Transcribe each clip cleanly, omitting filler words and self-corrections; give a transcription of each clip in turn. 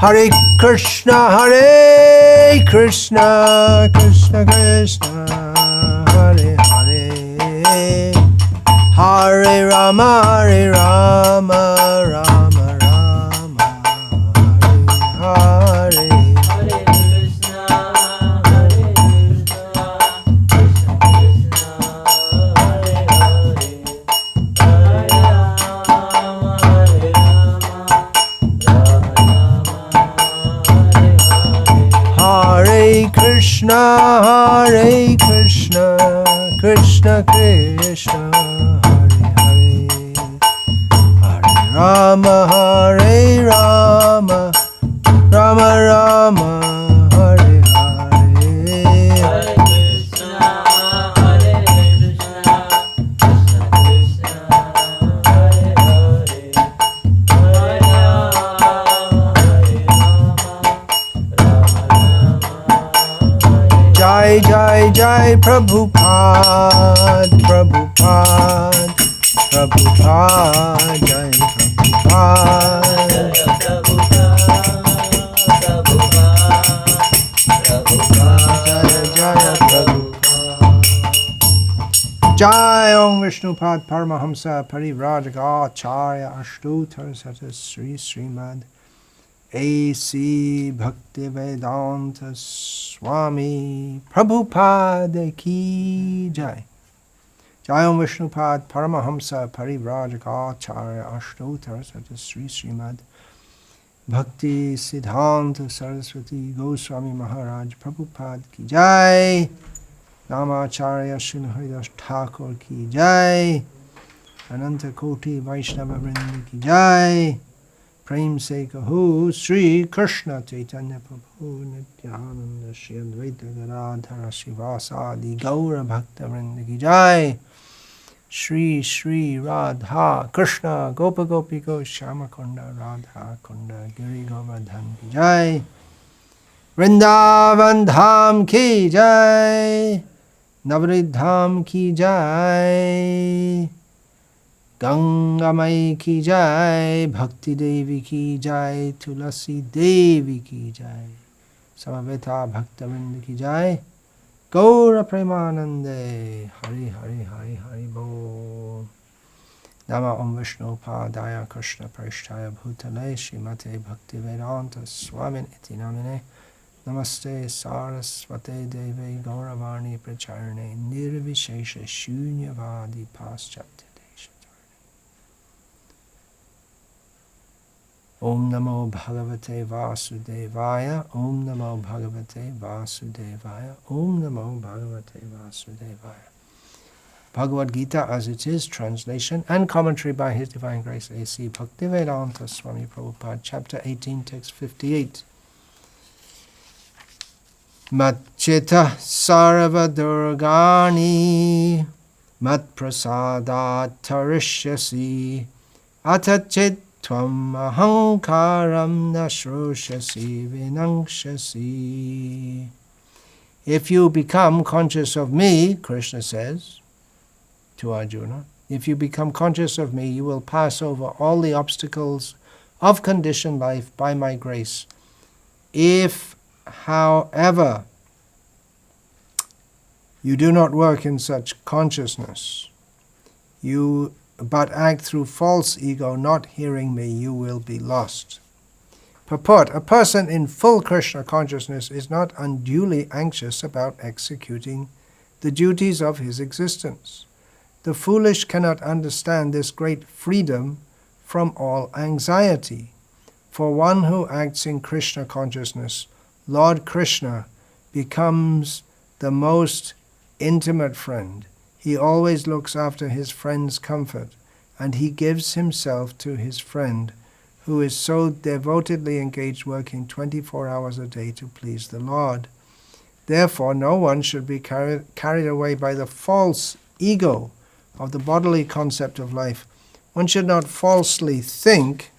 Hare Krishna, Krishna Krishna, Hare Hare, Hare Rama, Rama Rama, Hare Hare. Hare Krishna, Krishna Krishna, Hare Hare, Hare Rama, Rama Rama, Hare Hare. Hare Krishna, Hare Krishna, Krishna Krishna, Hare Hare, Hare Rama, Rama Rama. Jai Jai Jai Prabhupada, Prabhupada, Prabhupada, Jai Prabhupada. Jaya Prabhupada. Jai Om Vishnupad Paramahamsa Parivrajaka Acharya Ashtotar Sata Sri Srimad A.C. Bhaktivedanta Swami Prabhupada Ki Jai. Jai Om Vishnupad Paramahamsa Parivrajaka Acharya Ashtotar Sata Sri Srimad Bhakti Siddhanta Saraswati Goswami Maharaj Prabhupada Ki Jai. Namacharya Srila Haridas Thakur Ki Jai. Ananta Koti Vaishnava Vrinda Ki Jai. Prem Se Kaho Sri Krishna Chaitanya Prabhu Nityananda Shri Advaita Gadadhara Srivasadi Gaura Bhakta Vrinda Ki Jai. Shri Shri Radha Krishna Gopa Gopiko Shama Kunda Radha Kunda Giri Govardhan Ki Jai. Vrindavan Dham Ki Jai. Navadvip Dham Ki Jai. Ganga Mai Ki Jai. Bhakti Devi Ki Jai. Tulasi Devi Ki Jai. Samaveta Bhakta Vrinda Ki Jai. Gaura Premanande. Hari Hari Hari Hari Bo. Nama Om Vishnu Padaya Krishna Parishtaya Bhutale Srimate Bhakti Vedanta Swamin Iti Namine. Namaste Saraswate Deve Gauravani Pracharane Nirvishesha Shunyavadi Paschatya Deshatarane. Om Namo Bhagavate Vasudevaya. Om Namo Bhagavate Vasudevaya. Om Namo Bhagavate Vasudevaya. Bhagavad Gita as it is, translation and commentary by His Divine Grace A.C. Bhaktivedanta Swami Prabhupada, chapter 18, text 58. Matchita sarva durgani mat prasadat tarishyasi atachit tvam ahankaram nashroshasi vinangshasi. If you become conscious of me, Krishna says to Arjuna, if you become conscious of me, you will pass over all the obstacles of conditioned life by my grace. If, however, you do not work in such consciousness, but act through false ego, not hearing me, you will be lost. Purport: a person in full Krishna consciousness is not unduly anxious about executing the duties of his existence. The foolish cannot understand this great freedom from all anxiety. For one who acts in Krishna consciousness, Lord Krishna becomes the most intimate friend. He always looks after his friend's comfort, and he gives himself to his friend, who is so devotedly engaged working 24 hours a day to please the Lord. Therefore, no one should be carried away by the false ego of the bodily concept of life. One should not falsely think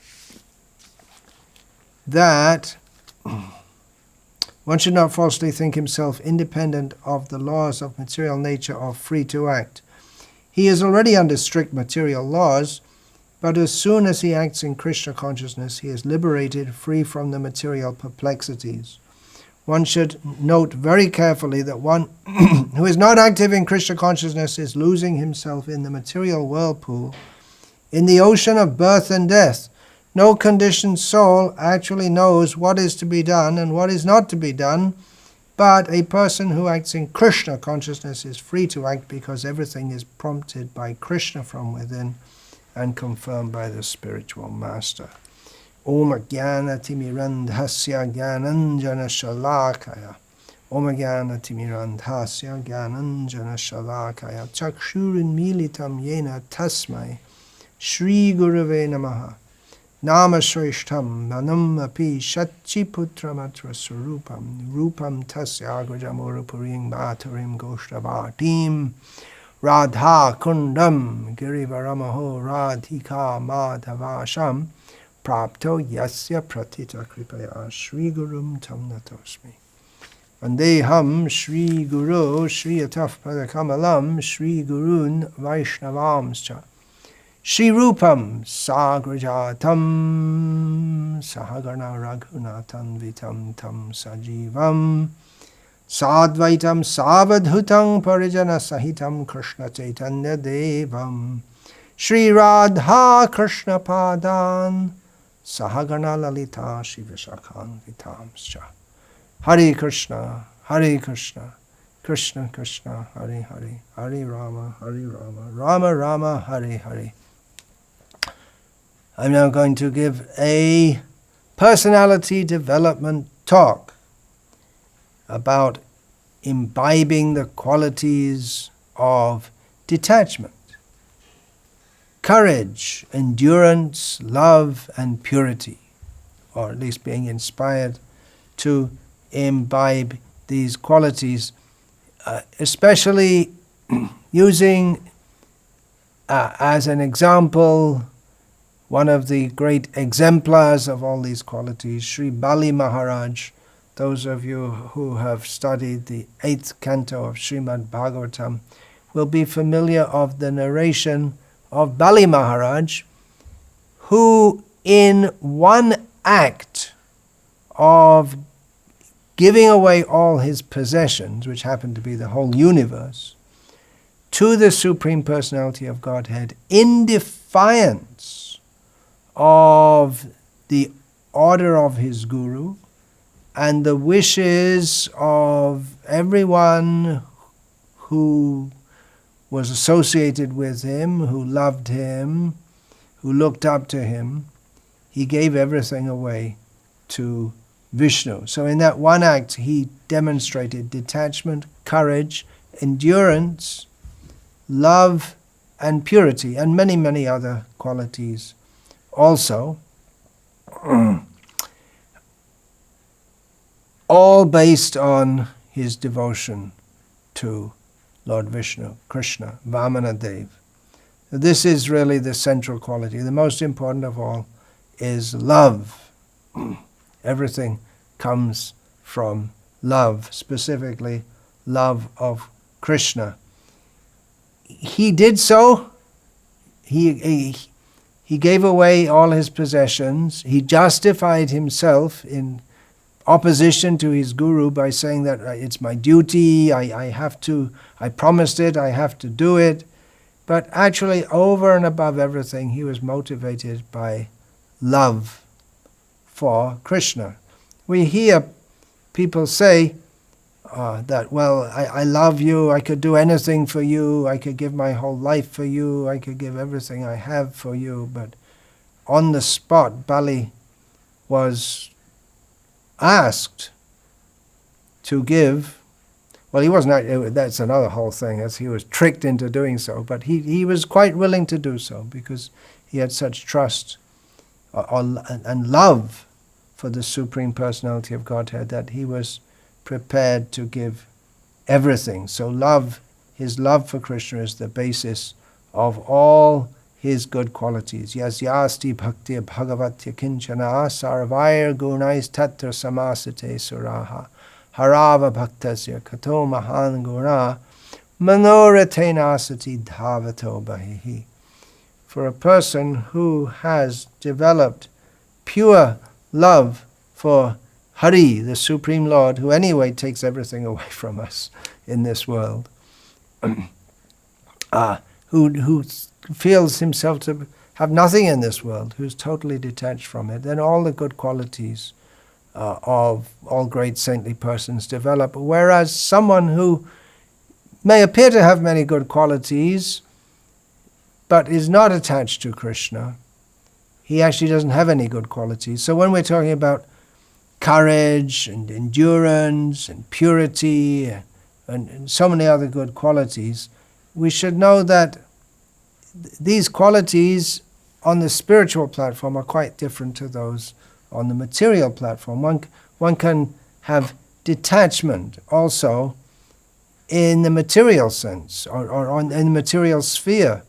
himself independent of the laws of material nature or free to act. He is already under strict material laws, But as soon as he acts in Krishna consciousness, he is liberated, free from the material perplexities. One should note very carefully that one who is not active in Krishna consciousness is losing himself in the material whirlpool, in the ocean of birth and death. No conditioned soul actually knows what is to be done and what is not to be done, but a person who acts in Krishna consciousness is free to act because everything is prompted by Krishna from within and confirmed by the spiritual master. Om Jnana Timirandhasya Jnananjana Shalakaya. Om Jnana Timirandhasya Jnananjana Shalakaya. Chakshurin Militam Yena Tasmai Shri Gurave Namaha. Nama Shrishtam Manam Api Shachi Putramatra Surupam Rupam Tasya Agrajamurupuring Bhatarim Goshtavatim Radha Kundam Girivaramaho Radhika Madhavasham Prapto Yasya Pratita Kripaya Shri Gurum Tam Natosmi. Vandeham Shri Guru Shri Ataf Padakamalam Shri Gurun Vaishnavamscha Shri Rupam Sagrajatam Sahagana Raghunatan Vitam Tam Sajivam Sadvaitam Savadhutam Parijana Sahitam Krishna Chaitanya Devam Shri Radha Krishna Padan Sahagana Lalita Shivashakhan Vitamscha. Hare Krishna, Krishna Krishna, Hare Hare, Hare Rama, Rama Rama, Hare Hare. I'm now going to give a personality development talk about imbibing the qualities of detachment, courage, endurance, love, and purity, or at least being inspired to imbibe these qualities, especially using as an example one of the great exemplars of all these qualities, Sri Bali Maharaj. Those of you who have studied the 8th canto of Srimad Bhagavatam will be familiar of the narration of Bali Maharaj, who in one act of giving away all his possessions, which happened to be the whole universe, to the Supreme Personality of Godhead, in defiance of the order of his Guru and the wishes of everyone who was associated with him, who loved him, who looked up to him, he gave everything away to Vishnu. So in that one act, he demonstrated detachment, courage, endurance, love, and purity, and many, many other qualities also, all based on his devotion to Lord Vishnu, Krishna, Vamana Dev. This is really the central quality. The most important of all is love. Everything comes from love, specifically love of Krishna. He did so. He gave away all his possessions. He justified himself in opposition to his guru by saying that it's my duty, I promised it, I have to do it. But actually, over and above everything, he was motivated by love for Krishna. We hear people say that, well, I love you, I could do anything for you, I could give my whole life for you, I could give everything I have for you. But on the spot, Bali was asked to give, well, he wasn't, that's another whole thing, as he was tricked into doing so, but he was quite willing to do so because he had such trust and love for the Supreme Personality of Godhead that he was prepared to give everything. So his love for Krishna is the basis of all his good qualities. Yasyasti bhakti bhagavatya kinchana sarvair gunais tatra samasate suraha harava bhaktasya kato mahan guna manoratena sati dhavato bahihi. for a person who has developed pure love for Hari, the Supreme Lord, who anyway takes everything away from us in this world, who feels himself to have nothing in this world, who's totally detached from it, then all the good qualities of all great saintly persons develop. Whereas someone who may appear to have many good qualities, but is not attached to Krishna, he actually doesn't have any good qualities. So when we're talking about courage and endurance and purity and so many other good qualities, we should know that these qualities on the spiritual platform are quite different to those on the material platform. One can have detachment also in the material sense, or in the material sphere.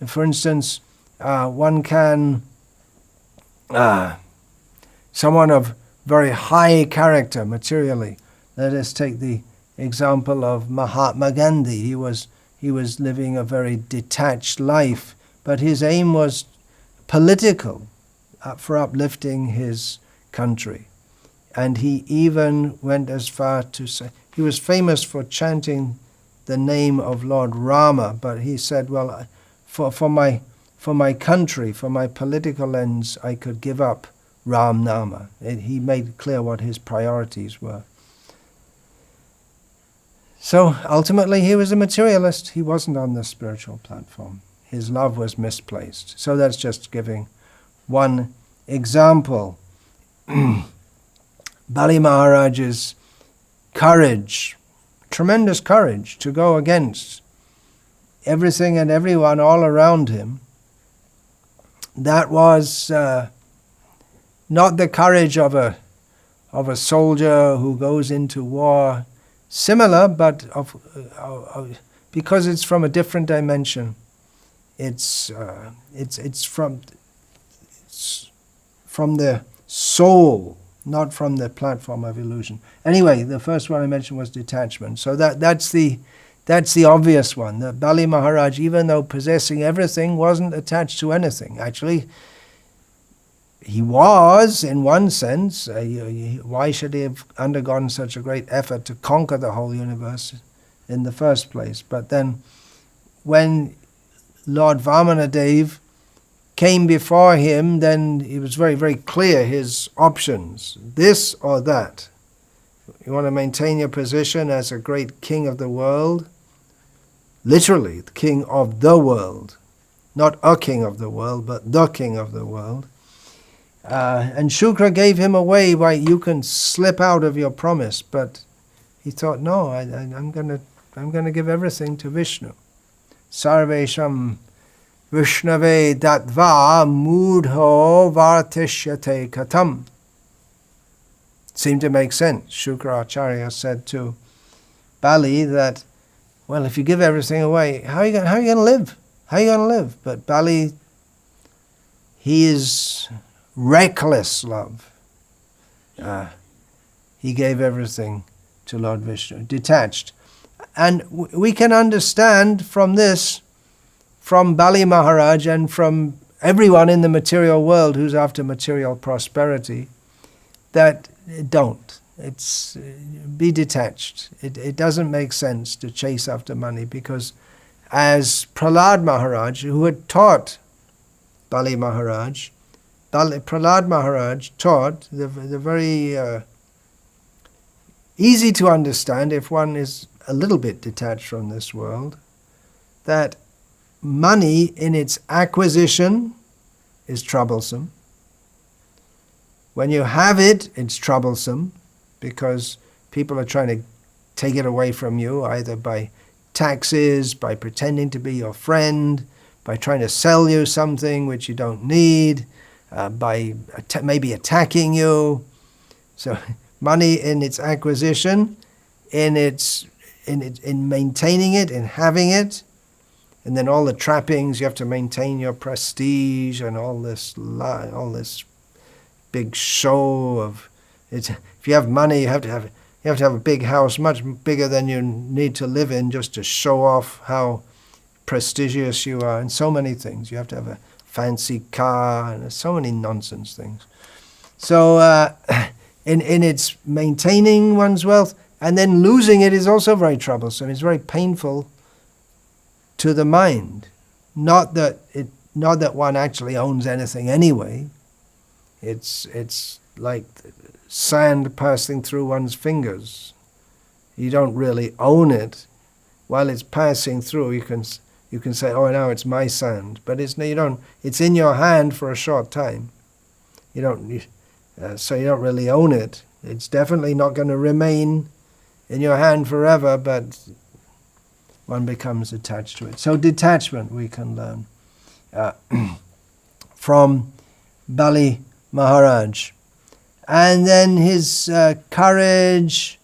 For instance, one can, someone of very high character materially. Let us take the example of Mahatma Gandhi. He was living a very detached life, but his aim was political, for uplifting his country. And he even went as far to say, he was famous for chanting the name of Lord Rama, but he said, well, for my country, for my political ends, I could give up Ram Nama. He made clear what his priorities were. So ultimately he was a materialist. He wasn't on the spiritual platform. His love was misplaced. So that's just giving one example. Bali Maharaj's courage, tremendous courage to go against everything and everyone all around him, that was not the courage of a soldier who goes into war. Similar, but because it's from a different dimension. It's from the soul, not from the platform of illusion. Anyway, the first one I mentioned was detachment. So that's the obvious one. That Bali Maharaj, even though possessing everything, wasn't attached to anything. Actually, he was, in one sense. Why should he have undergone such a great effort to conquer the whole universe in the first place? But then, when Lord Vamanadev came before him, then it was very, very clear his options. This or that. You want to maintain your position as a great king of the world? Literally, the king of the world. Not a king of the world, but the king of the world. And Shukra gave him a way why you can slip out of your promise, but he thought, no, I'm going to give everything to Vishnu. Sarvesham Vishnave Datva Mudho Vartishyate Katam. Seemed to make sense. Shukra Acharya said to Bali that, well, if you give everything away, how are you going to live? How are you going to live? But Bali, he is reckless love. He gave everything to Lord Vishnu, detached. And we can understand from this, from Bali Maharaj and from everyone in the material world who's after material prosperity, that don't. Be detached. It doesn't make sense to chase after money, because as Prahlad Maharaj, who had taught Bali Maharaj, Prahlad Maharaj taught the very easy to understand, if one is a little bit detached from this world, that money in its acquisition is troublesome. When you have it, it's troublesome, because people are trying to take it away from you, either by taxes, by pretending to be your friend, by trying to sell you something which you don't need, by maybe attacking you. So money in its acquisition, in maintaining it, in having it, and then all the trappings. You have to maintain your prestige and all this big show of it. If you have money, you have to have a big house, much bigger than you need to live in, just to show off how prestigious you are, and so many things. You have to have a fancy car, and there's so many nonsense things. So in its maintaining one's wealth, and then losing it is also very troublesome. It's very painful to the mind. Not that one actually owns anything anyway. It's like sand passing through one's fingers. You don't really own it. While it's passing through, you can say, "Oh, now it's my sand," but it's in your hand for a short time. So you don't really own it. It's definitely not going to remain in your hand forever, but one becomes attached to it. So detachment we can learn from Bali Maharaj. And then his courage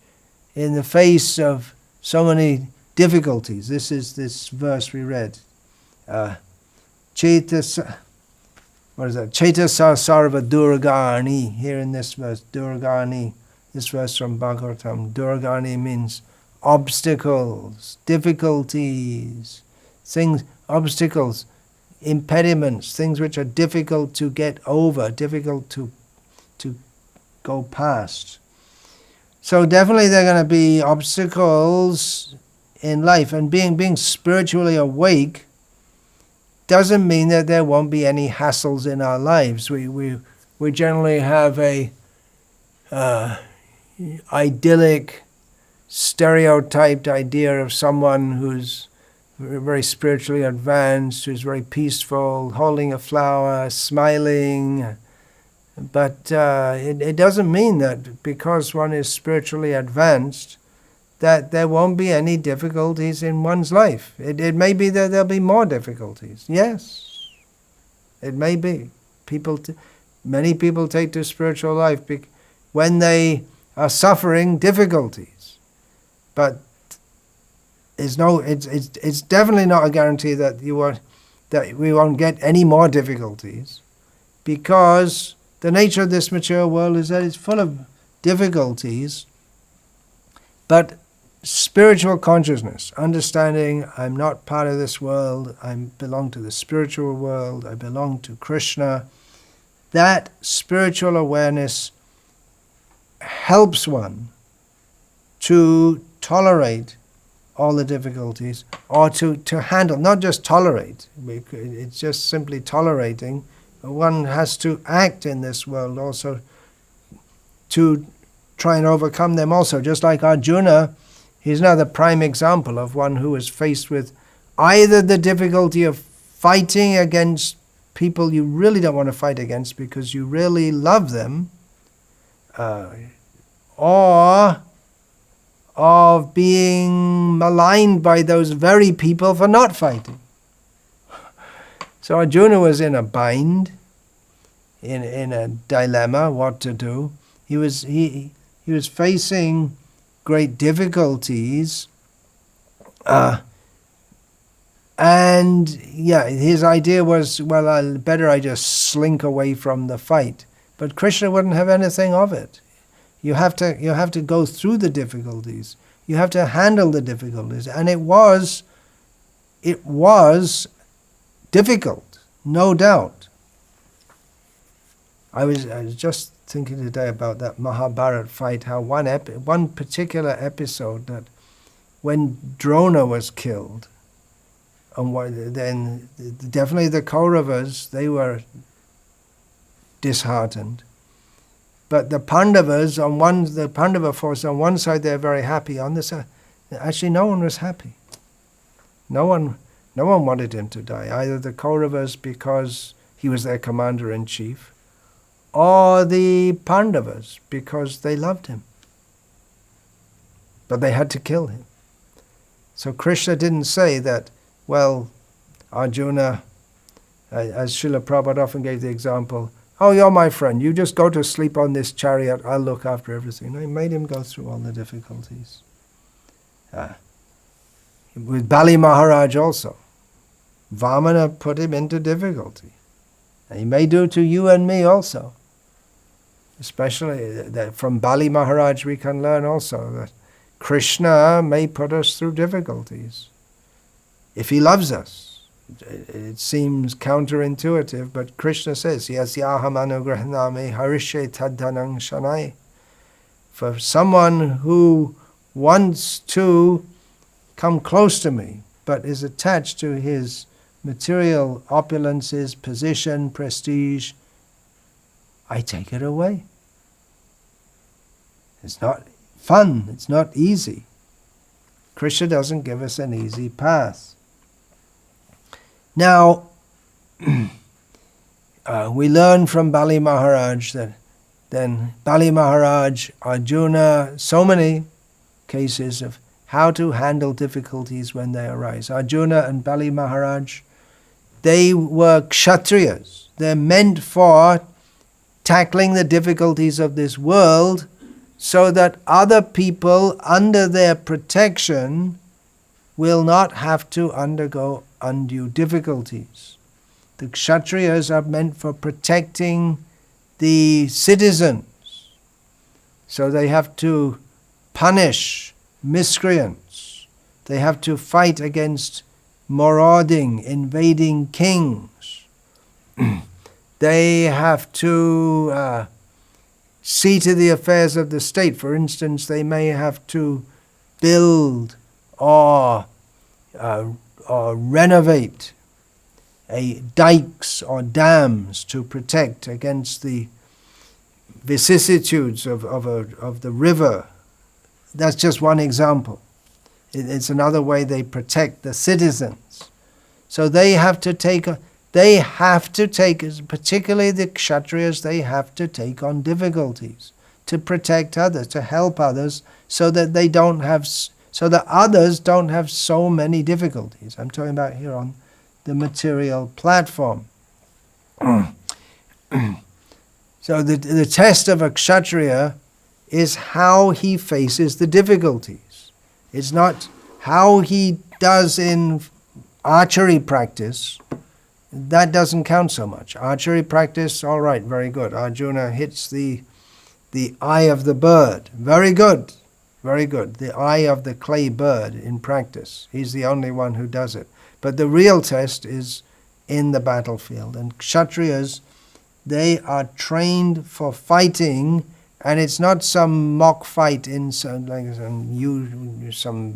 in the face of so many difficulties. This is this verse we read. Chetasa sarva durgani. Here in this verse, durgani. This verse from Bhagavatam. Durgani means obstacles, difficulties, obstacles, impediments, things which are difficult to get over, difficult to go past. So definitely there are going to be obstacles in life, and being spiritually awake doesn't mean that there won't be any hassles in our lives. We generally have a idyllic, stereotyped idea of someone who's very spiritually advanced, who's very peaceful, holding a flower, smiling. But it doesn't mean that because one is spiritually advanced that there won't be any difficulties in one's life. It may be that there'll be more difficulties. Yes, it may be. Many people take to spiritual life when they are suffering difficulties. But it's definitely not a guarantee that we won't get any more difficulties, because the nature of this mature world is that it's full of difficulties. But spiritual consciousness, understanding I'm not part of this world, I belong to the spiritual world, I belong to Krishna, that spiritual awareness helps one to tolerate all the difficulties, or to handle, not just tolerate, it's just simply tolerating. One has to act in this world also to try and overcome them also. Just like Arjuna, he's another prime example of one who is faced with either the difficulty of fighting against people you really don't want to fight against because you really love them, or of being maligned by those very people for not fighting. So Arjuna was in a bind, in a dilemma, what to do. He was facing great difficulties, and his idea was, well, I just slink away from the fight. But Krishna wouldn't have anything of it. You have to go through the difficulties. You have to handle the difficulties, and it was difficult, no doubt. I was just thinking today about that Mahabharata fight, how one particular episode, that when Drona was killed, and then definitely the Kauravas, they were disheartened. But the Pandavas, the Pandava force, on one side they're very happy, on the side, actually no one was happy. No one wanted him to die, either the Kauravas because he was their commander-in-chief, or the Pandavas because they loved him. But they had to kill him. So Krishna didn't say that, well, Arjuna, as Srila Prabhupada often gave the example, oh, you're my friend, you just go to sleep on this chariot, I'll look after everything. No, he made him go through all the difficulties. With Bali Maharaj also, Vamana put him into difficulty. And he may do to you and me also. Especially that from Bali Maharaj we can learn also that Krishna may put us through difficulties. if he loves us. It seems counterintuitive, but Krishna says, Yasyaham anugrahanami harishe tadhanang shanai. For someone who wants to come close to me, but is attached to his material opulences, position, prestige, I take it away. It's not fun, it's not easy. Krishna doesn't give us an easy path. Now, we learn from Bali Maharaj that then Bali Maharaj, Arjuna, so many cases of how to handle difficulties when they arise. Arjuna and Bali Maharaj, they were kshatriyas. They're meant for tackling the difficulties of this world so that other people under their protection will not have to undergo undue difficulties. The kshatriyas are meant for protecting the citizens. So they have to punish miscreants. They have to fight against marauding, invading kings. They have to see to the affairs of the state. For instance, they may have to build or renovate dikes or dams to protect against the vicissitudes of the river. That's just one example. It's another way they protect the citizens. So they have to take, particularly the kshatriyas, they have to take on difficulties to protect others, to help others, so that others don't have so many difficulties. I'm talking about here on the material platform. So the test of a kshatriya is how he faces the difficulties. It's not how he does in archery practice. That doesn't count so much. Archery practice, all right, very good. Arjuna hits the eye of the bird. Very good, very good. The eye of the clay bird in practice. He's the only one who does it. But the real test is in the battlefield. And kshatriyas, they are trained for fighting, and it's not some mock fight in some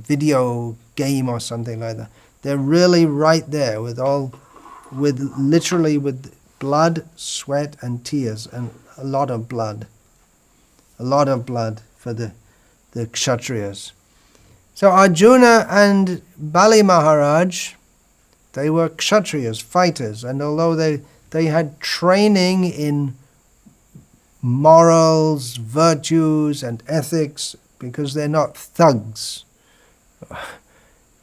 video game or something like that. They're really right there literally with blood, sweat, and tears, and a lot of blood. A lot of blood for the kshatriyas. So Arjuna and Bali Maharaj, they were kshatriyas, fighters, and although they had training in morals, virtues, and ethics, because they're not thugs.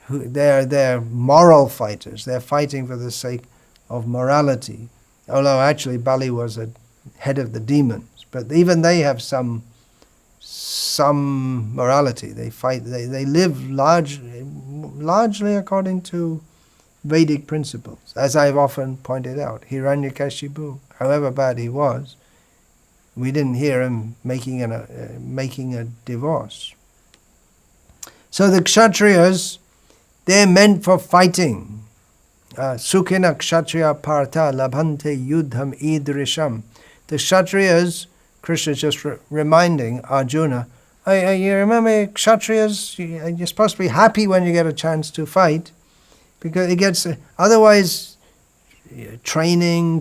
They're moral fighters. They're fighting for the sake of morality. Although actually Bali was a head of the demons, but even they have some morality. They fight. They live largely according to Vedic principles. As I've often pointed out, Hiranyakashipu, however bad he was, we didn't hear him making a divorce. So the kshatriyas, they're meant for fighting. Sukhina kshatriya partha labhante yudham idrisham. The kshatriyas, Krishna is just reminding Arjuna, you remember kshatriyas, you're supposed to be happy when you get a chance to fight, because it gets, otherwise training,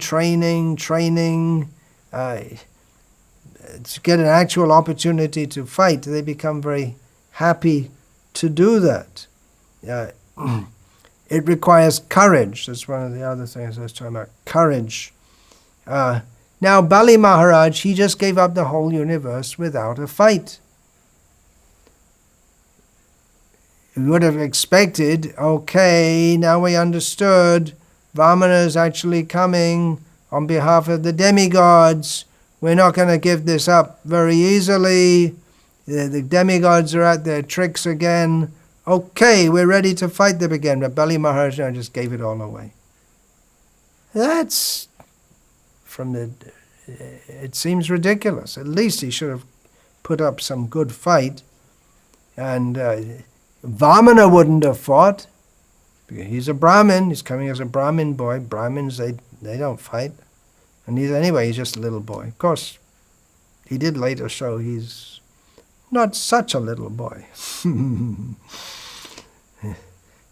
to get an actual opportunity to fight, they become very happy to do that. It requires courage. That's one of the other things I was talking about. Courage. Now Bali Maharaj, he just gave up the whole universe without a fight. We would have expected, okay, now we understood, Vamana is actually coming on behalf of the demigods. We're not going to give this up very easily. The demigods are at their tricks again. Okay, we're ready to fight them again. But Bali Maharaj now just gave it all away. That's it seems ridiculous. At least he should have put up some good fight. And Vamana wouldn't have fought. He's a Brahmin. He's coming as a Brahmin boy. Brahmins, they don't fight. And he's just a little boy. Of course, he did later show he's not such a little boy.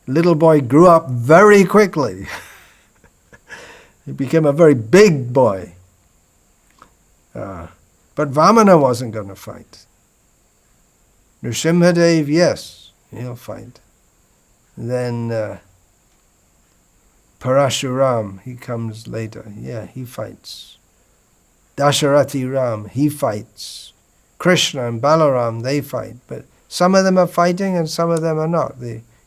Little boy grew up very quickly. He became a very big boy. But Vamana wasn't going to fight. Nrsimhadev, yes, he'll fight. Then Parashuram, he comes later. Yeah, he fights. Dasharati Ram, he fights. Krishna and Balaram, they fight. But some of them are fighting and some of them are not,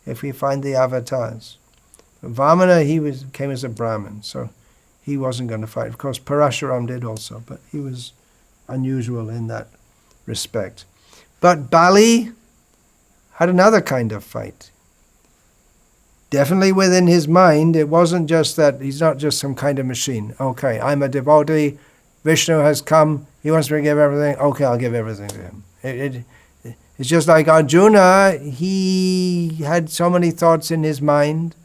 if we find the avatars. Vamana, came as a Brahmin, so he wasn't going to fight. Of course, Parashuram did also, but he was unusual in that respect. But Bali had another kind of fight. Definitely within his mind, it wasn't just that he's not just some kind of machine. Okay, I'm a devotee, Vishnu has come, he wants me to give everything, okay, I'll give everything to him. It's just like Arjuna, he had so many thoughts in his mind,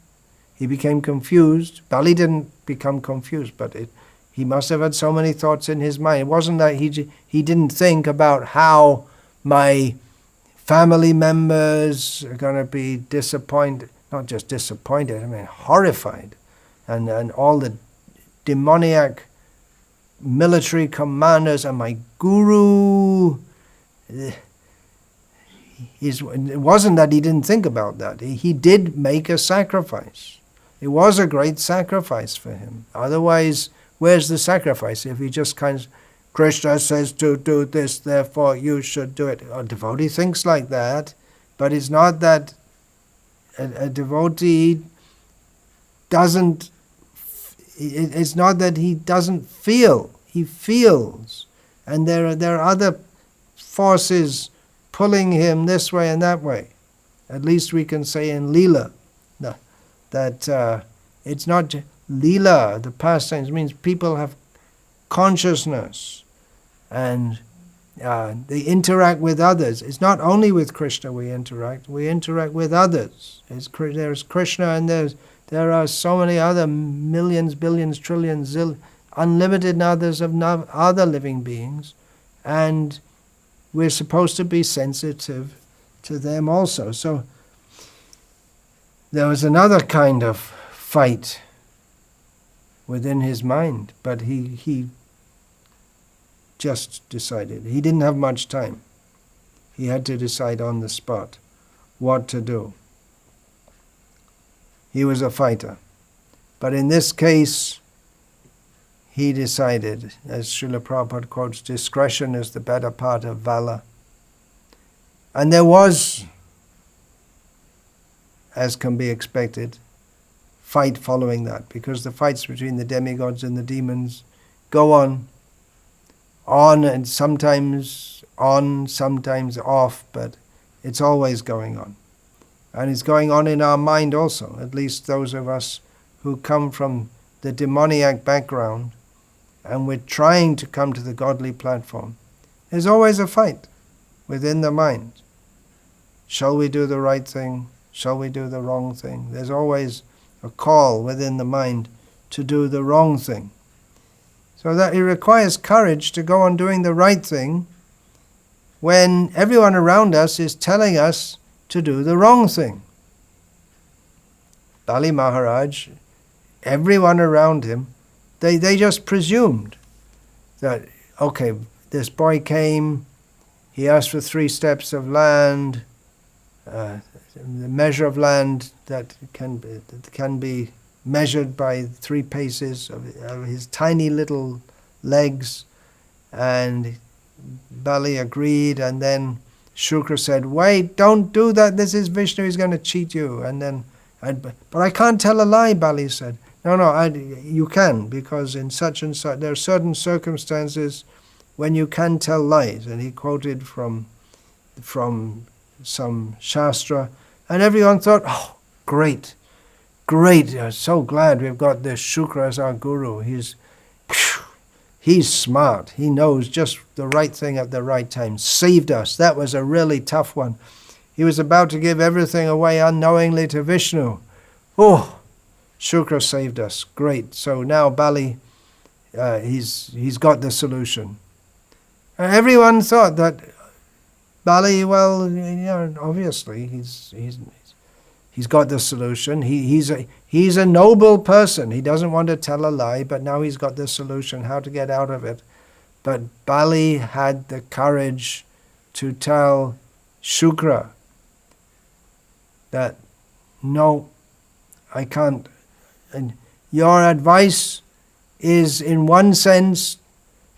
he became confused. Bali didn't become confused, but he must have had so many thoughts in his mind. It wasn't that he didn't think about how my family members are going to be disappointed, not just disappointed, I mean horrified. And all the demoniac military commanders and my guru. It wasn't that he didn't think about that. He did make a sacrifice. It was a great sacrifice for him. Otherwise, where's the sacrifice? If he just Krishna says to do this, therefore you should do it. A devotee thinks like that, but it's not that a devotee doesn't, it's not that he doesn't feel, he feels. And there are other forces pulling him this way and that way. At least we can say in Leela that it's not Leela, the pastimes, means people have consciousness and they interact with others. It's not only with Krishna we interact with others. There's Krishna and there are so many other millions, billions, trillions, unlimited others of other living beings, and we're supposed to be sensitive to them also. So there was another kind of fight within his mind, but he just decided. He didn't have much time. He had to decide on the spot what to do. He was a fighter. But in this case, he decided, as Srila Prabhupada quotes, discretion is the better part of valor. And there was, as can be expected, fight following that, because the fights between the demigods and the demons go on and sometimes on, sometimes off, but it's always going on. And it's going on in our mind also, at least those of us who come from the demoniac background and we're trying to come to the godly platform. There's always a fight within the mind. Shall we do the right thing? Shall we do the wrong thing? There's always a call within the mind to do the wrong thing. So that it requires courage to go on doing the right thing when everyone around us is telling us to do the wrong thing. Bali Maharaj, everyone around him, they just presumed that, okay, this boy came, he asked for 3 steps of land, the measure of land that can be measured by 3 paces of his tiny little legs, and Bali agreed, and then Shukra said, wait, don't do that, this is Vishnu, he's going to cheat you. And then, but I can't tell a lie, Bali said. No, you can, because in such and such, there are certain circumstances when you can tell lies. And he quoted from some Shastra, and everyone thought, oh, great, so glad we've got this Shukra as our guru. He's smart, he knows just the right thing at the right time, saved us. That was a really tough one. He was about to give everything away unknowingly to Vishnu. Oh, Shukra saved us. Great. So now Bali, he's got the solution. Everyone thought that Bali, well, obviously he's got the solution. He's a noble person. He doesn't want to tell a lie, but now he's got the solution how to get out of it. But Bali had the courage to tell Shukra that, no, I can't. And your advice is, in one sense,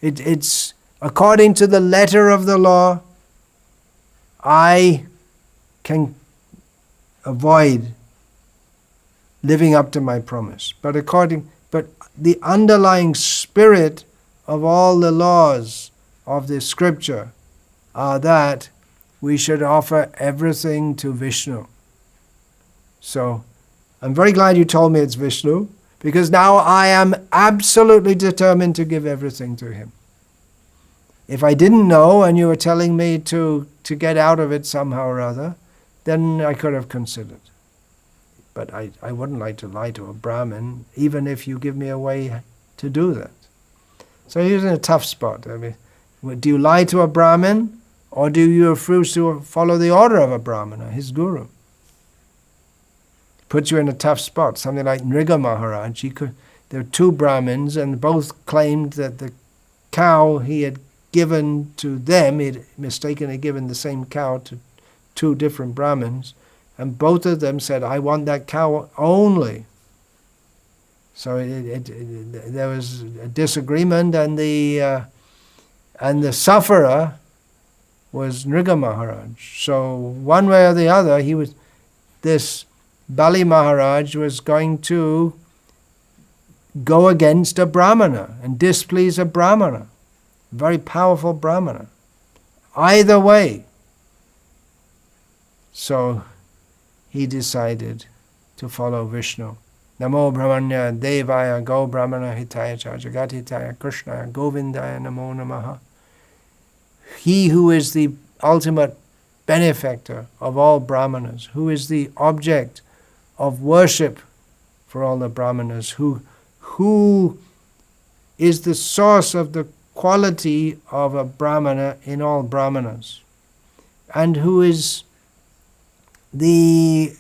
it's according to the letter of the law. I can avoid living up to my promise. But the underlying spirit of all the laws of the scripture are that we should offer everything to Vishnu. So I'm very glad you told me it's Vishnu, because now I am absolutely determined to give everything to him. If I didn't know and you were telling me to get out of it somehow or other, then I could have considered. But I wouldn't like to lie to a Brahmin, even if you give me a way to do that. So he was in a tough spot. I mean, do you lie to a Brahmin, or do you refuse to follow the order of a Brahmana, his guru? Puts you in a tough spot. Something like Nriga Maharaj, there were two Brahmins, and both claimed that the cow he had given to them, he'd mistakenly given the same cow to two different Brahmins, and both of them said, I want that cow only. So there was a disagreement, and the sufferer was Nriga Maharaj. So one way or the other, this Bali Maharaj was going to go against a Brahmana and displease a Brahmana, a very powerful Brahmana. Either way. So he decided to follow Vishnu. Namo Brahmanya Devaya Go Brahmana Hitaya Cha Jagat Hitaya Krishnaya Govindaya Namo Namaha. He who is the ultimate benefactor of all Brahmanas, who is the object of worship for all the Brahmanas, who is the source of the quality of a Brahmana in all Brahmanas, and who is the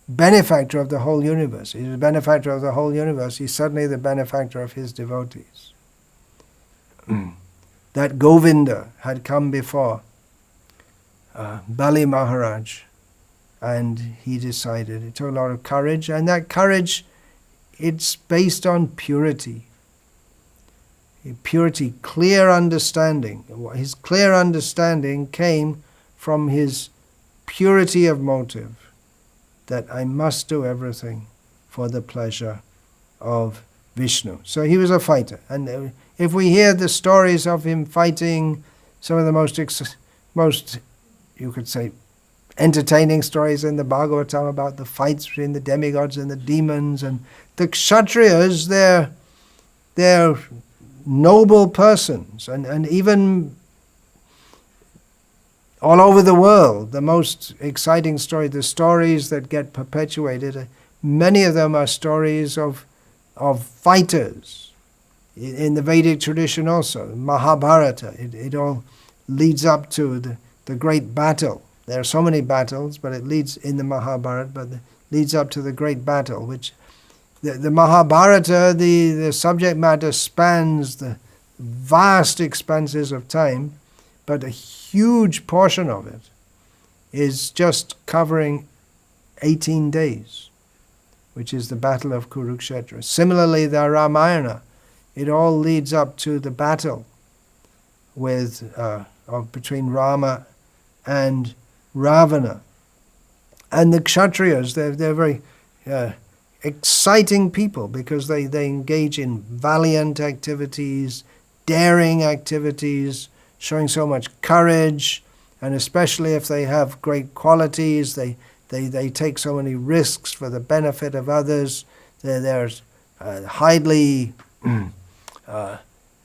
benefactor of the whole universe. He's the benefactor of the whole universe. He's certainly the benefactor of his devotees. That Govinda had come before Bali Maharaj, and he decided. It took a lot of courage, and that courage, it's based on purity. Purity, clear understanding. His clear understanding came from his purity of motive, that I must do everything for the pleasure of Vishnu. So he was a fighter. And if we hear the stories of him fighting, some of the most, you could say, entertaining stories in the Bhagavatam about the fights between the demigods and the demons, and the Kshatriyas, they're noble persons, and even all over the world, the most exciting story, the stories that get perpetuated, many of them are stories of fighters. In the Vedic tradition also, Mahabharata, it all leads up to the great battle. There are so many battles, but it leads in the Mahabharata, but it leads up to the great battle, which the Mahabharata, the subject matter spans the vast expanses of time, but a huge portion of it is just covering 18 days, which is the Battle of Kurukshetra. Similarly, the Ramayana, it all leads up to the battle between Rama and Ravana. And the Kshatriyas, they're very exciting people, because they engage in valiant activities, daring activities, showing so much courage, and especially if they have great qualities, they take so many risks for the benefit of others. They're highly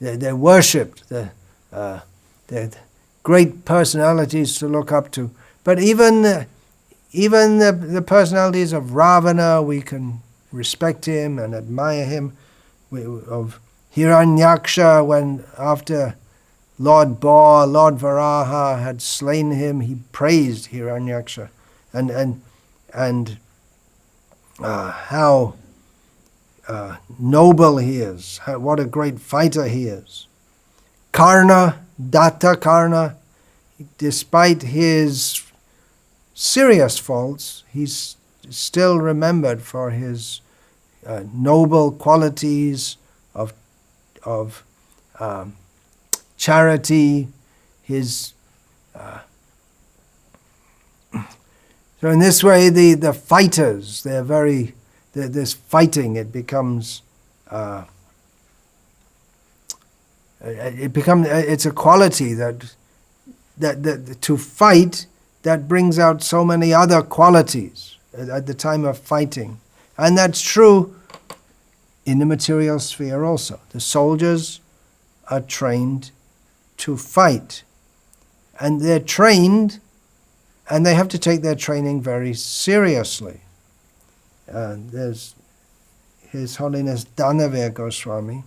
they're worshipped. They're great personalities to look up to. But even even the personalities of Ravana, we can respect him and admire him. Of Hiranyaksha, when after Lord Varaha had slain him, he praised Hiranyaksha, and how noble he is, what a great fighter he is. Karna, Datta Karna, despite his serious faults, he's still remembered for his noble qualities of charity, his so in this way the fighters, they're very this fighting, it becomes it's a quality that to fight, that brings out so many other qualities at the time of fighting. And that's true in the material sphere also. The soldiers are trained to fight. And they're trained, and they have to take their training very seriously. There's His Holiness Dhanavir Goswami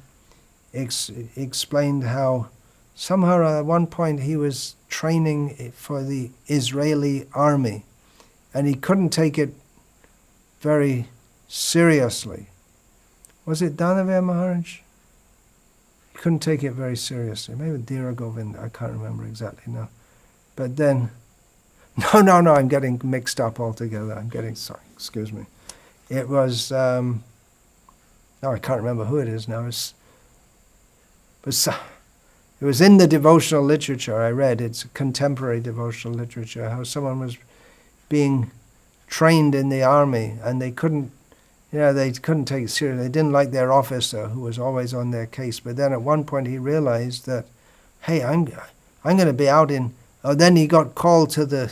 explained how somehow at one point he was training for the Israeli army, and he couldn't take it very seriously. Was it Dhanavir Maharaj? He couldn't take it very seriously. Maybe Dhira Govind, I can't remember exactly now. But then, no, I'm getting mixed up altogether. Sorry, excuse me. It was, no, I can't remember who it is now. It was in the devotional literature I read. It's contemporary devotional literature, how someone was being trained in the army, and they couldn't take it seriously. They didn't like their officer, who was always on their case. But then at one point he realized that, hey, I'm going to be out in. Then he got called to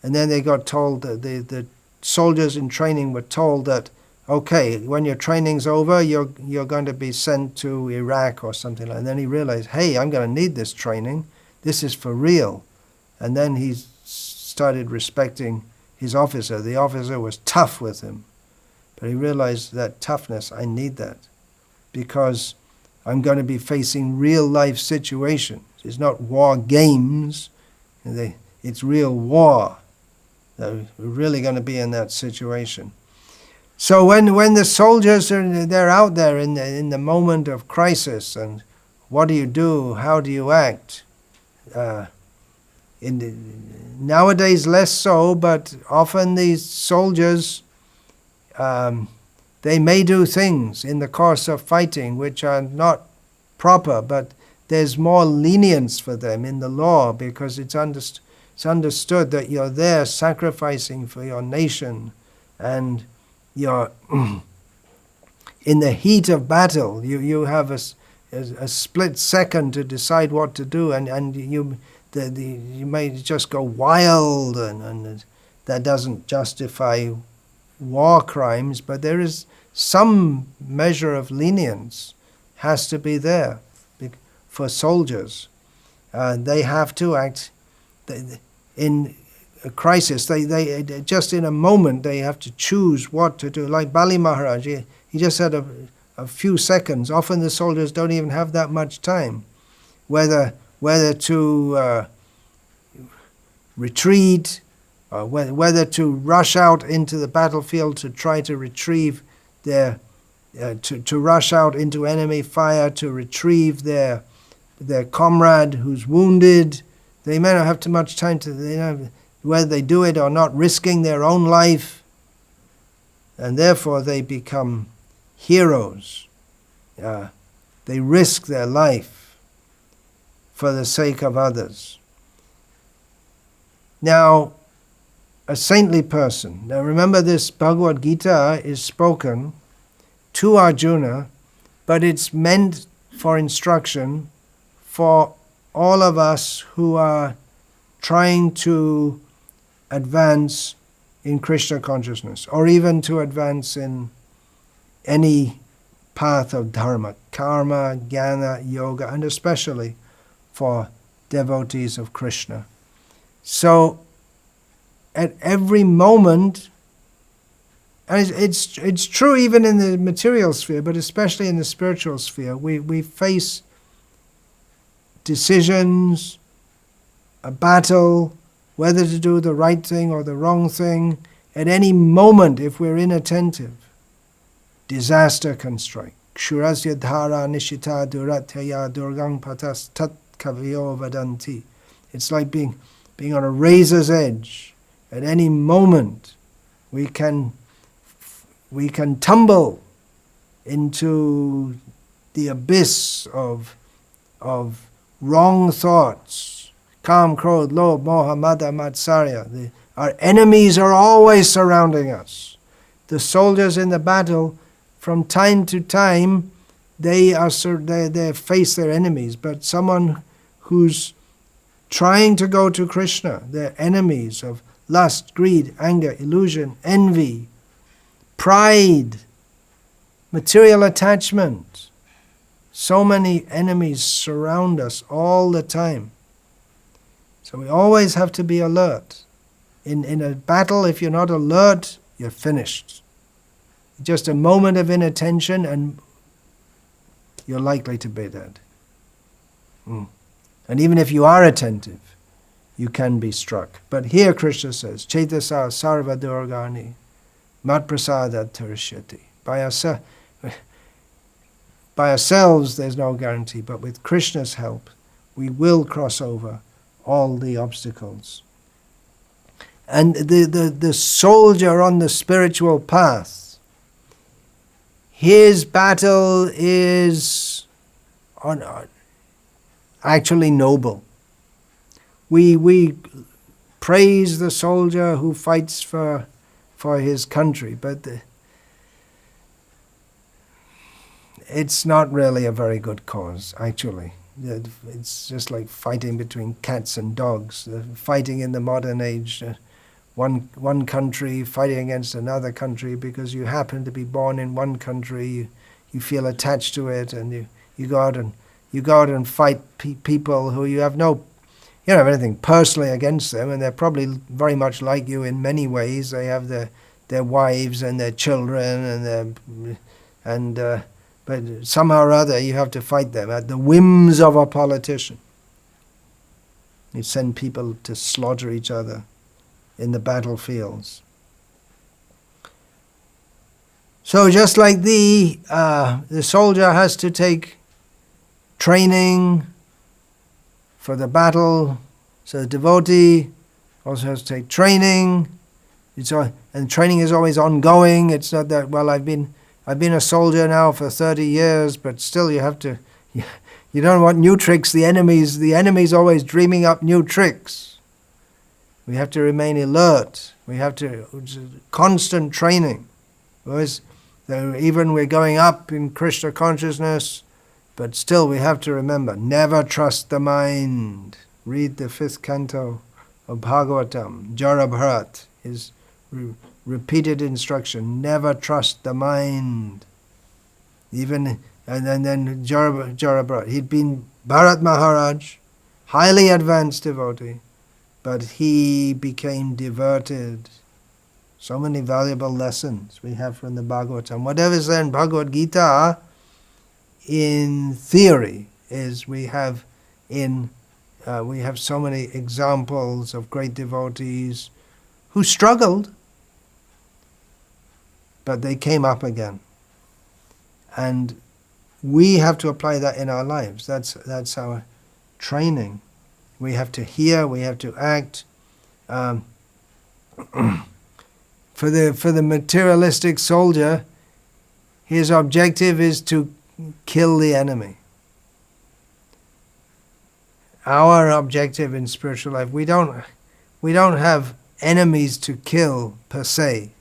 and then they got told that the soldiers in training were told that, okay, when your training's over, you're going to be sent to Iraq or something like that. And then he realized, hey, I'm going to need this training. This is for real. And then he started respecting his officer. The officer was tough with him. But he realized that toughness, I need that, because I'm going to be facing real life situations. It's not war games. It's real war. We're really going to be in that situation. So when the soldiers they're out there in the moment of crisis, and what do you do? How do you act? Nowadays less so, but often these soldiers, they may do things in the course of fighting which are not proper, but there's more lenience for them in the law, because it's understood that you're there sacrificing for your nation, and you're in the heat of battle. You have a split second to decide what to do, and you may just go wild, and that doesn't justify war crimes, but there is some measure of lenience has to be there for soldiers. They have to act in a crisis. They just in a moment they have to choose what to do. Like Bali Maharaj, he just had a few seconds. Often the soldiers don't even have that much time, whether to retreat, whether to rush out into the battlefield to try to retrieve to rush out into enemy fire to retrieve their comrade who's wounded. They may not have too much time to, whether they do it or not, risking their own life, and therefore they become heroes. They risk their life for the sake of others. Now, a saintly person. Now remember, this Bhagavad Gita is spoken to Arjuna, but it's meant for instruction for all of us who are trying to advance in Krishna consciousness, or even to advance in any path of dharma, karma, jnana, yoga, and especially for devotees of Krishna. So at every moment, and it's true even in the material sphere, but especially in the spiritual sphere, we face decisions, a battle, whether to do the right thing or the wrong thing. At any moment, if we're inattentive, disaster can strike. Kshurasya dhara nishita duratyaya durgang patas tat kavyo vadanti. It's like being on a razor's edge. At any moment, we can tumble into the abyss of wrong thoughts. Kam, Krodh, Lobh, Moha, Mada, Matsarya. Our enemies are always surrounding us. The soldiers in the battle, from time to time, they face their enemies. But someone who's trying to go to Krishna, their enemies of lust, greed, anger, illusion, envy, pride, material attachment. So many enemies surround us all the time. So we always have to be alert. In a battle, if you're not alert, you're finished. Just a moment of inattention and you're likely to be dead. And even if you are attentive, you can be struck. But here Krishna says, Chetasa sarva durgani mat prasada tarishyati. By ourselves there's no guarantee, but with Krishna's help, we will cross over all the obstacles. And the soldier on the spiritual path, his battle is actually noble. We praise the soldier who fights for his country, but it's not really a very good cause, actually. It's just like fighting between cats and dogs, fighting in the modern age. One country fighting against another country because you happen to be born in one country, you feel attached to it, and you go out and fight people who you don't have anything personally against them, and they're probably very much like you in many ways. They have their wives and their children but somehow or other you have to fight them at the whims of a politician. You send people to slaughter each other in the battlefields. So just like the soldier has to take training for the battle, so the devotee also has to take training. And training is always ongoing. It's not that, well, I've been a soldier now for 30 years, but still you have to. You don't want new tricks. The enemy's always dreaming up new tricks. We have to remain alert. We have to constant training. Even we're going up in Krishna consciousnness, but still we have to remember, never trust the mind. Read the 5th canto of Bhagavatam. Jara Bharat is repeated instruction, never trust the mind. And then Jara Bharat, he'd been Bharat Maharaj, highly advanced devotee, but he became diverted. So many valuable lessons we have from the Bhagavatam. Whatever is there in Bhagavad Gita, in theory, is we have so many examples of great devotees who struggled, but they came up again. And we have to apply that in our lives. That's our training. We have to hear, we have to act. For the materialistic soldier, his objective is to kill the enemy. Our objective in spiritual life, we don't have enemies to kill per se,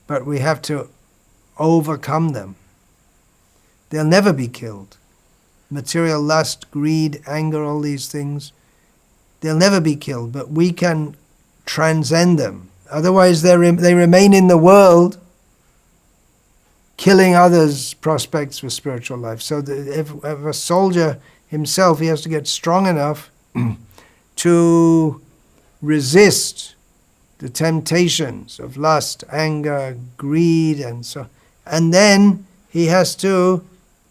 but we have to overcome them. They'll never be killed. Material lust, greed, anger, all these things, they'll never be killed, but we can transcend them. Otherwise they remain in the world, killing others' prospects for spiritual life. So if a soldier himself, he has to get strong enough to resist the temptations of lust, anger, greed, and so. And then he has to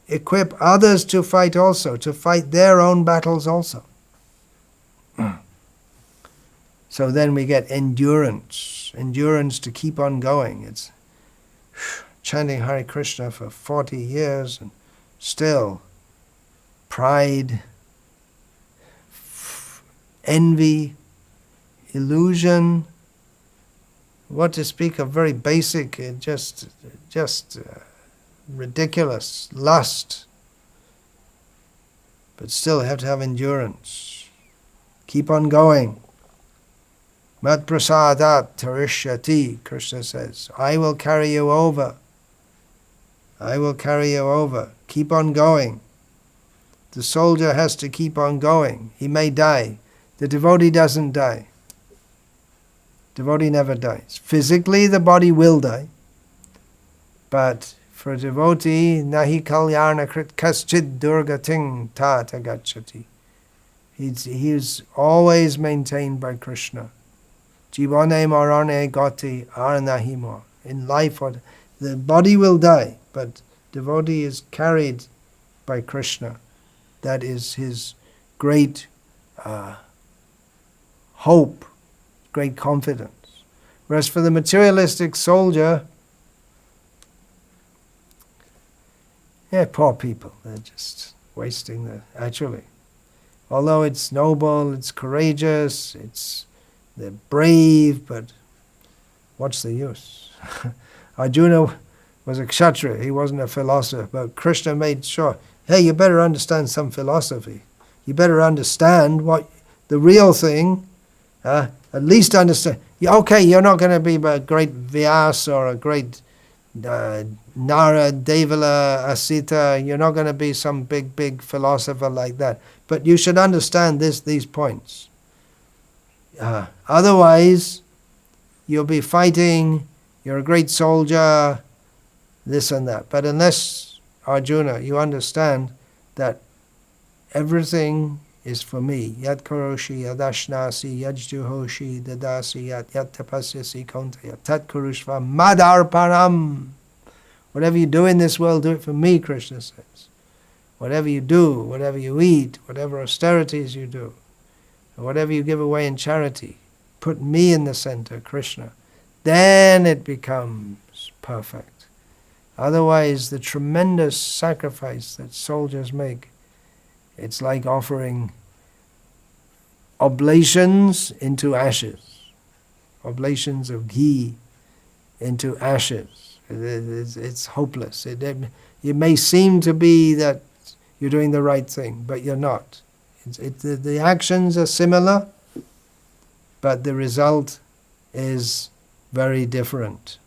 equip others to fight also, to fight their own battles also. So then we get endurance to keep on going. It's chanting Hare Krishna for 40 years and still pride, envy, illusion, what to speak of very basic, just ridiculous lust, but still have to have endurance. Keep on going. Mat prasadat tarishyati, Krishna says, I will carry you over. I will carry you over. Keep on going. The soldier has to keep on going. He may die. The devotee doesn't die. Devotee never dies. Physically, the body will die. But for a devotee, nahi kalyana krit kaschid durgating tata gacchati. He is always maintained by Krishna. Jivane marane gati arnahimo. In life, the body will die, but devotee is carried by Krishna. That is his great hope, great confidence. Whereas for the materialistic soldier, poor people, they're just wasting actually. Although it's noble, it's courageous, they're brave, but what's the use? Arjuna was a kshatriya, he wasn't a philosopher, but Krishna made sure, hey, you better understand some philosophy. You better understand what the real thing, at least understand. Okay, you're not going to be a great Vyasa or a great Nara, Devala, Asita, you're not going to be some big philosopher like that. But you should understand these points. Otherwise, you'll be fighting, you're a great soldier, this and that. But unless, Arjuna, you understand that everything is for me. Yat karoshi, yadashnasi, yajjuhoshi, dadasi, yat tapasyasi kontaya, tat kurushva madarpanam. Whatever you do in this world, do it for me, Krishna says. Whatever you do, whatever you eat, whatever austerities you do, whatever you give away in charity, put me in the center, Krishna. Then it becomes perfect. Otherwise, the tremendous sacrifice that soldiers make, it's like offering oblations into ashes, oblations of ghee into ashes. It's hopeless. It may seem to be that you're doing the right thing, but you're not. The actions are similar, but the result is very different.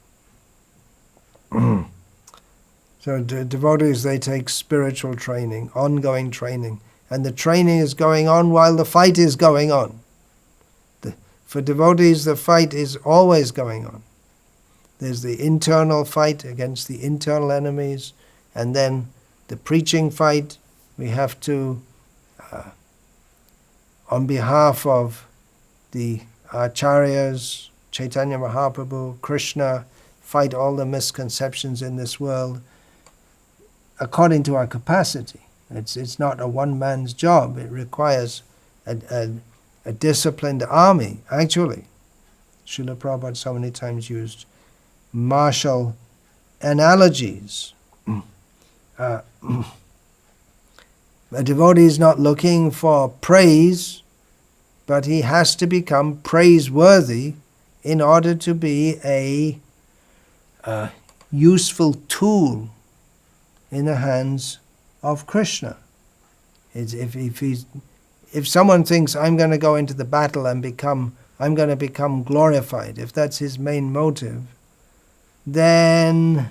So devotees, they take spiritual training, ongoing training, and the training is going on while the fight is going on. For devotees, the fight is always going on. There's the internal fight against the internal enemies, and then the preaching fight. We have to, on behalf of the acharyas, Chaitanya Mahaprabhu, Krishna, fight all the misconceptions in this world according to our capacity. It's not a one-man's job. It requires a disciplined army, actually. Srila Prabhupada so many times used martial analogies. A devotee is not looking for praise, but he has to become praiseworthy in order to be a useful tool in the hands of Krishna. If someone thinks I'm going to go into the battle and I'm going to become glorified, if that's his main motive, then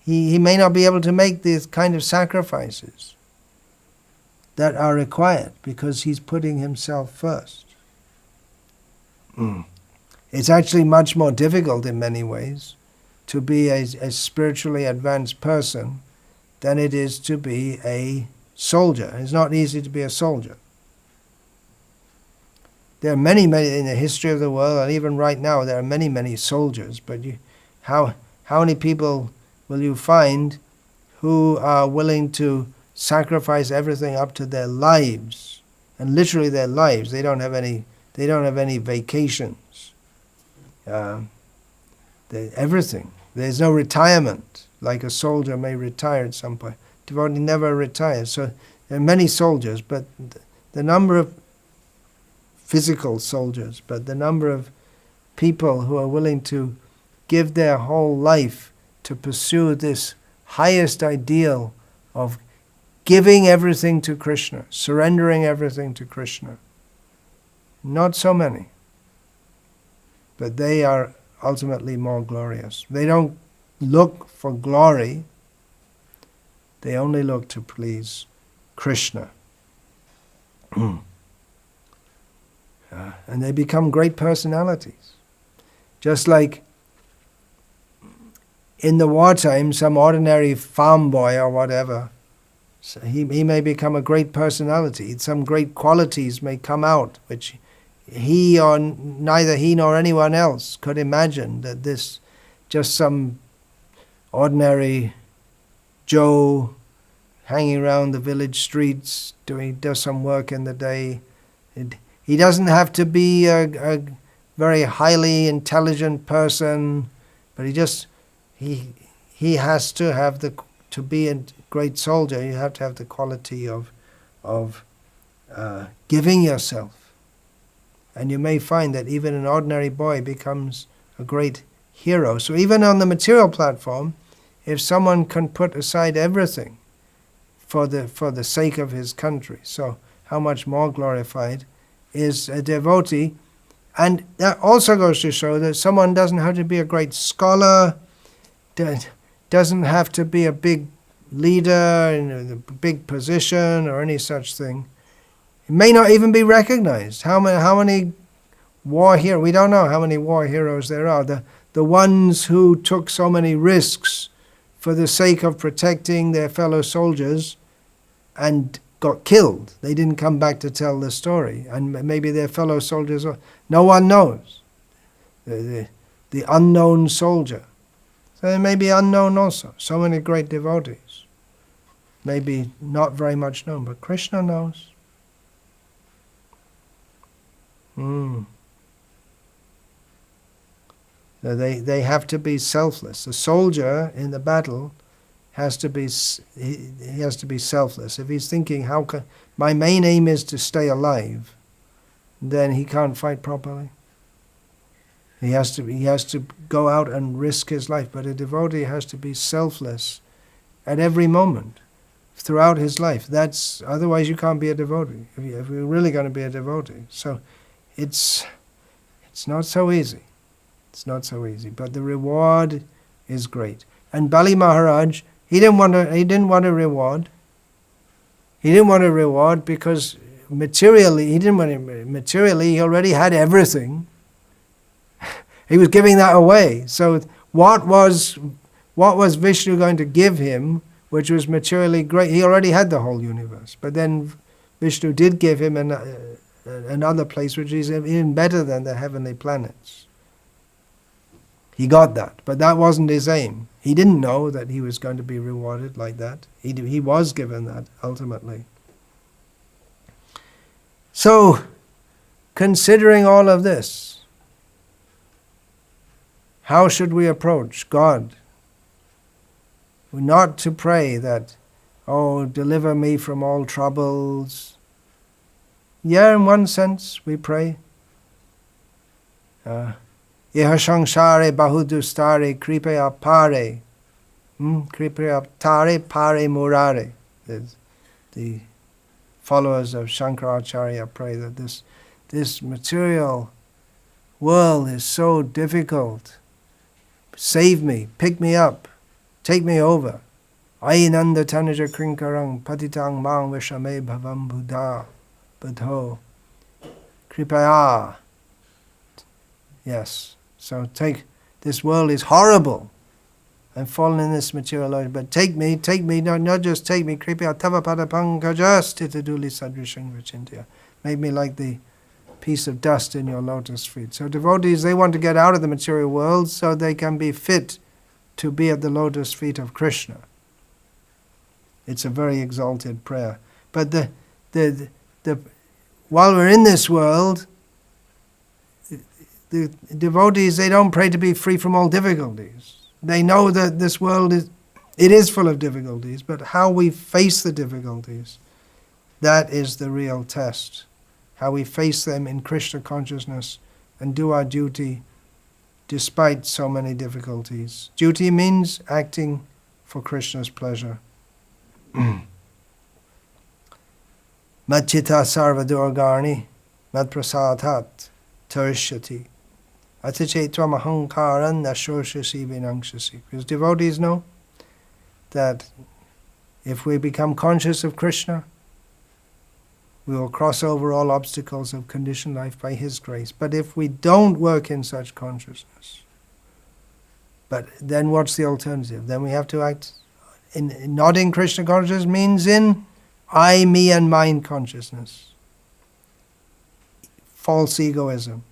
he may not be able to make these kind of sacrifices that are required because he's putting himself first. It's actually much more difficult in many ways to be a spiritually advanced person than it is to be a soldier. It's not easy to be a soldier. there are many in the history of the world, and even right now there are many soldiers. But how many people will you find who are willing to sacrifice everything up to their lives, and literally their lives? They don't have any vacations. Everything. There's no retirement, like a soldier may retire at some point. Devotee never retires. So there are many soldiers, but the number of physical soldiers, but the number of people who are willing to give their whole life to pursue this highest ideal of giving everything to Krishna, surrendering everything to Krishna. Not so many. But they are ultimately more glorious. They don't look for glory. They only look to please Krishna. And they become great personalities. Just like in the wartime, some ordinary farm boy or whatever, so he may become a great personality. Some great qualities may come out, which neither he nor anyone else could imagine, that this just some ordinary Joe hanging around the village streets, does some work in the day. He doesn't have to be a very highly intelligent person, but he has to have to be a great soldier. You have to have the quality of giving yourself. And you may find that even an ordinary boy becomes a great hero. So even on the material platform, if someone can put aside everything for the sake of his country, so how much more glorified is a devotee. And that also goes to show that someone doesn't have to be a great scholar, doesn't have to be a big leader in a big position or any such thing. It may not even be recognized. How many war heroes? We don't know how many war heroes there are. The ones who took so many risks for the sake of protecting their fellow soldiers and got killed. They didn't come back to tell the story. And maybe their fellow soldiers, no one knows. The unknown soldier. So they may be unknown also. So many great devotees. Maybe not very much known, but Krishna knows. So they have to be selfless. The soldier in the battle has to be selfless. If he's thinking, my main aim is to stay alive, then he can't fight properly. He has to go out and risk his life. But a devotee has to be selfless at every moment, throughout his life. Otherwise you can't be a devotee, if you're really going to be a devotee. So it's not so easy. It's not so easy, but the reward is great. And Bali Maharaj, he didn't want a reward. He didn't want a reward because materially he already had everything. He was giving that away. So what was Vishnu going to give him, which was materially great? He already had the whole universe. But then Vishnu did give him another place which is even better than the heavenly planets. He got that, but that wasn't his aim. He didn't know that he was going to be rewarded like that. He was given that ultimately. So, considering all of this, how should we approach God? Not to pray that, deliver me from all troubles. Yeah, in one sense we pray. Iha samsare bahudustare kripaya pare. Kripaya tare pare murare. The followers of Shankaracharya pray that this material world is so difficult. Save me, pick me up, take me over. Ainanda tanaja krinkarang patitang mang vishame bhavam buddha budho. Kripaya. Yes. So this world is horrible. I'm fallen in this material life, but take me, not just take me, kripya tava pada pankajas titaduli sadrishang vachintya. Make me like the piece of dust in your lotus feet. So devotees, they want to get out of the material world so they can be fit to be at the lotus feet of Krishna. It's a very exalted prayer. But while we're in this world, the devotees, they don't pray to be free from all difficulties. They know that this world is full of difficulties, but how we face the difficulties, that is the real test. How we face them in Krishna consciousness and do our duty despite so many difficulties. Duty means acting for Krishna's pleasure. Madchita sarva durgani madprasadhat tarishyati atachetvam ahankaran nashoshasi vinangshasi. Because devotees know that if we become conscious of Krishna, we will cross over all obstacles of conditioned life by His grace. But if we don't work in such consciousness, but then what's the alternative? Then we have to act not in Krishna consciousness, means in I, me and mine consciousness. False egoism.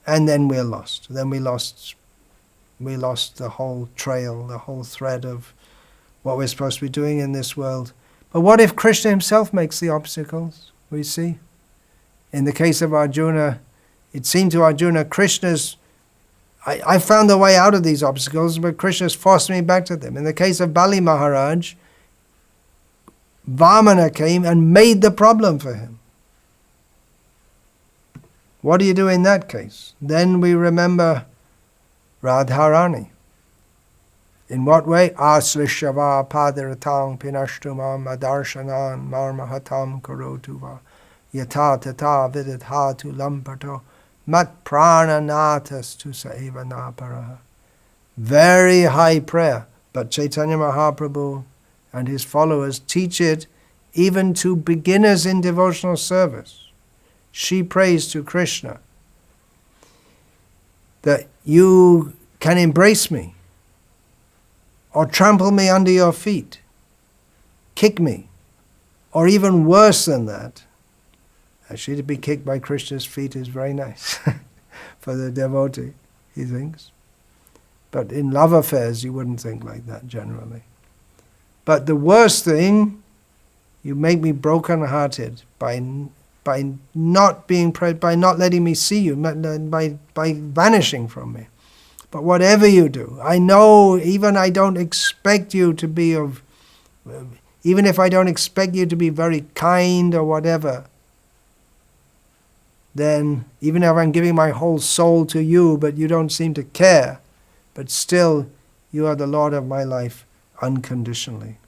And then we're lost. Then we lost the whole trail, the whole thread of what we're supposed to be doing in this world. But what if Krishna himself makes the obstacles? We see. In the case of Arjuna, it seemed to Arjuna, I found the way out of these obstacles, but Krishna's forced me back to them. In the case of Bali Maharaj, Vamana came and made the problem for him. What do you do in that case? Then we remember Radharani. In what way? Aslishava padaratang pinashtumam adarshanan marmahatam karotuva yata tata vidadhatu lampato mat prananatas tu saeva naparaha. Very high prayer, but Chaitanya Mahaprabhu and his followers teach it even to beginners in devotional service. She prays to Krishna that you can embrace me, or trample me under your feet, kick me, or even worse than that. Actually, to be kicked by Krishna's feet is very nice for the devotee, he thinks. But in love affairs, you wouldn't think like that generally. But the worst thing, you make me broken-hearted by not letting me see you, by vanishing from me. But whatever you do, I know even I don't expect you to be even if I don't expect you to be very kind or whatever, then even if I'm giving my whole soul to you, but you don't seem to care, but still you are the Lord of my life unconditionally.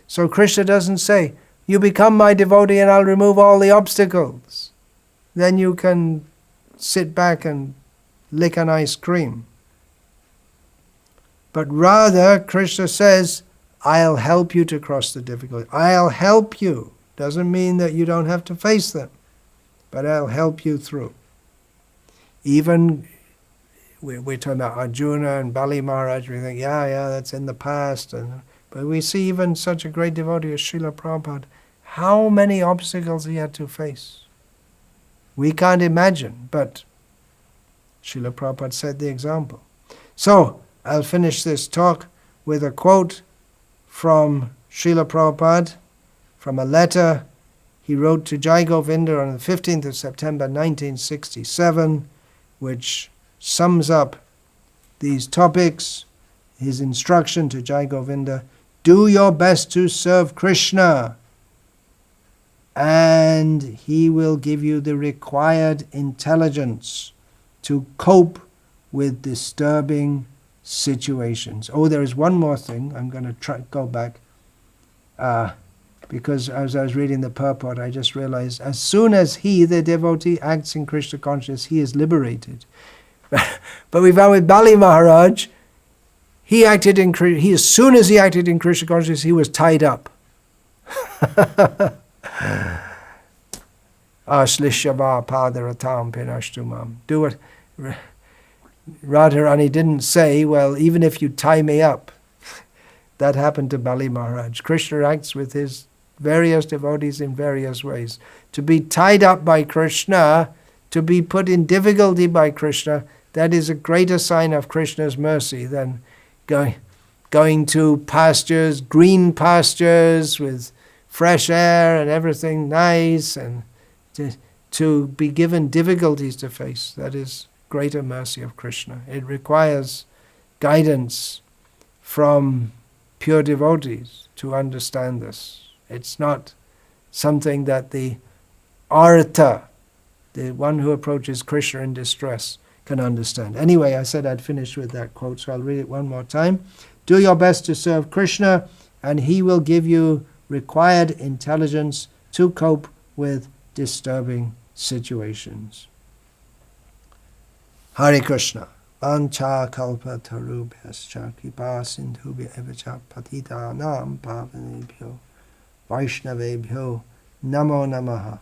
So Krishna doesn't say, you become my devotee and I'll remove all the obstacles. Then you can sit back and lick an ice cream. But rather, Krishna says, I'll help you to cross the difficulty. I'll help you. Doesn't mean that you don't have to face them, but I'll help you through. Even, we're talking about Arjuna and Bali Maharaj, we think, yeah, that's in the past. But we see even such a great devotee as Srila Prabhupada, how many obstacles he had to face. We can't imagine, but Srila Prabhupada set the example. So, I'll finish this talk with a quote from Srila Prabhupada, from a letter he wrote to Jai Govinda on the 15th of September 1967, which sums up these topics. His instruction to Jai Govinda: do your best to serve Krishna, and he will give you the required intelligence to cope with disturbing situations. Oh, there is one more thing. I'm going to go back because as I was reading the purport, I just realized as soon as he, the devotee, acts in Krishna consciousness, he is liberated. But we found with Bali Maharaj, as soon as he acted in Krishna consciousness, he was tied up. Ashlishava padaratam pinashtumam. Do it. Radharani didn't say, well, even if you tie me up. That happened to Bali Maharaj. Krishna acts with his various devotees in various ways. To be tied up by Krishna, to be put in difficulty by Krishna, that is a greater sign of Krishna's mercy than going to pastures, green pastures with fresh air and everything nice, and to be given difficulties to face. That is greater mercy of Krishna. It requires guidance from pure devotees to understand this. It's not something that the arta, the one who approaches Krishna in distress, can understand. Anyway, I said I'd finish with that quote, so I'll read it one more time. Do your best to serve Krishna, and he will give you required intelligence to cope with disturbing situations. Hare Krishna. Vancha kalpa tarubhyascha kripa sindhubhya evacha patitanam pavanebhyo vaishnavebhyo namo namaha.